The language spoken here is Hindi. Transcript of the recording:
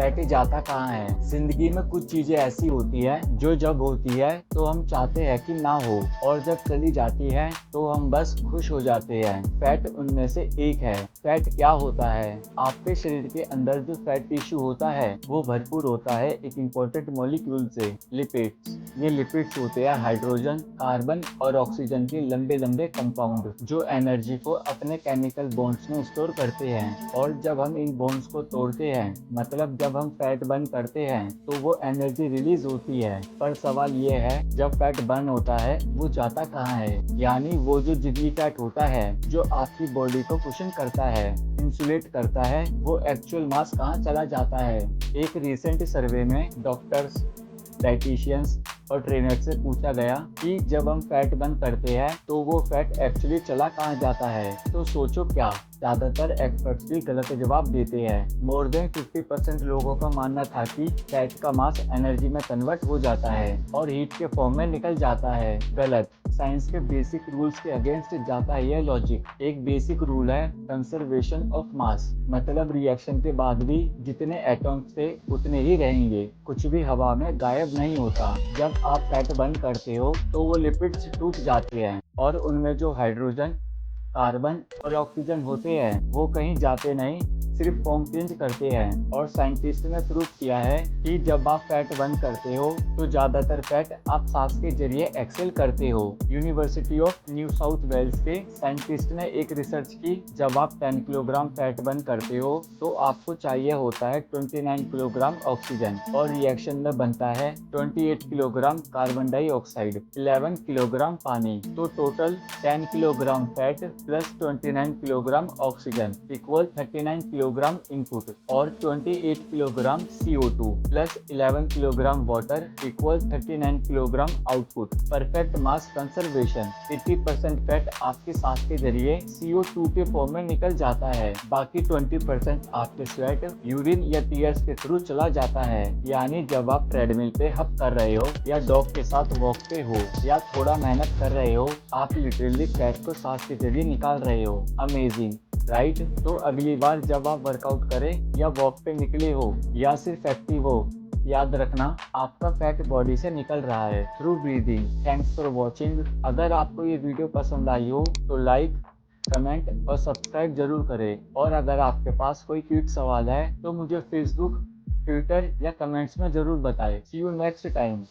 फैट जाता कहाँ है। जिंदगी में कुछ चीजें ऐसी होती है जो जब होती है तो हम चाहते हैं कि ना हो, और जब चली जाती है तो हम बस खुश हो जाते हैं। फैट उनमें से एक है। फैट क्या होता है? आपके शरीर के अंदर जो फैट टिश्यू होता है वो भरपूर होता है एक इम्पोर्टेंट मॉलिक्यूल से, लिपिड्स। ये लिपिड्स होते हैं हाइड्रोजन, कार्बन और ऑक्सीजन के लंबे लंबे कंपाउंड जो एनर्जी को अपने केमिकल बॉन्ड्स में स्टोर करते हैं। और जब हम इन बॉन्ड्स को तोड़ते हैं, मतलब जब हम फैट बर्न करते हैं, तो वो एनर्जी रिलीज होती है। पर सवाल ये है, जब फैट बर्न होता है वो जाता कहाँ है? यानी वो जो जिगरी फैट होता है जो आपकी बॉडी को कुशन करता है, इंसुलेट करता है, वो एक्चुअल मास कहाँ चला जाता है? एक रिसेंट सर्वे में डॉक्टर्स, डाइटिशियंस और ट्रेनर से पूछा गया कि जब हम फैट बर्न करते हैं तो वो फैट एक्चुअली चला कहाँ जाता है। तो सोचो क्या, ज़्यादातर एक्सपर्ट्स भी गलत जवाब देते हैं। मोर देन 50% लोगों का मानना था कि फैट का मास एनर्जी में कन्वर्ट हो जाता है और हीट के फॉर्म में निकल जाता है। गलत। साइंस के बेसिक रूल्स के अगेंस्ट जाता है यह लॉजिक। एक बेसिक रूल है कंजर्वेशन ऑफ मास, मतलब रिएक्शन के बाद भी जितने एटॉम्स थे उतने ही रहेंगे, कुछ भी हवा में गायब नहीं होता। जब आप फैट बर्न करते हो तो वो लिपिड्स टूट जाते हैं और उनमें जो हाइड्रोजन, कार्बन और ऑक्सीजन होते हैं वो कहीं जाते नहीं, सिर्फ फॉर्म चेंज करते हैं। और साइंटिस्ट ने प्रूव किया है कि जब आप फैट बर्न करते हो तो ज़्यादातर फैट आप सांस के जरिए एक्सेल करते हो। University of New South Wales के साइंटिस्ट ने एक रिसर्च की, जब आप 10 किलोग्राम फैट बर्न करते हो तो आपको चाहिए होता है 29 किलोग्राम ऑक्सीजन और रिएक्शन में बनता है 28 किलोग्राम कार्बन डाइऑक्साइड, 11 किलोग्राम पानी। तो total 10 kilogram fat plus 29 kilogram oxygen equal 39 kilogram input, और 28 kilogram CO2 plus 11 kilogram water equal 39 kilogram output. Perfect mass conservation. 80% fat आपके सांस के जरिए CO2 के फॉर्म में निकल जाता है, बाकी 20% आपके स्वेट, यूरिन या टीयर्स के थ्रू चला जाता है। यानी जब आप ट्रेडमिल पे हप कर रहे हो या डॉग के साथ वॉक पे हो या थोड़ा मेहनत कर रहे हो, आप लिटरली फैट को सांस के जरिए निकाल रहे हो। Amazing, right? तो अगली बार जब आप वर्कआउट करें या वॉक पे निकले हो या सिर्फ एक्टिव हो, याद रखना आपका फैट बॉडी से निकल रहा है through breathing. Thanks for watching. अगर आपको ये वीडियो पसंद आई हो तो लाइक, कमेंट और सब्सक्राइब जरूर करें। और अगर आपके पास कोई क्विक सवाल है तो मुझे फेसबुक, ट्विटर या कमेंट्स में जरूर बताएं। सी यू नेक्स्ट टाइम।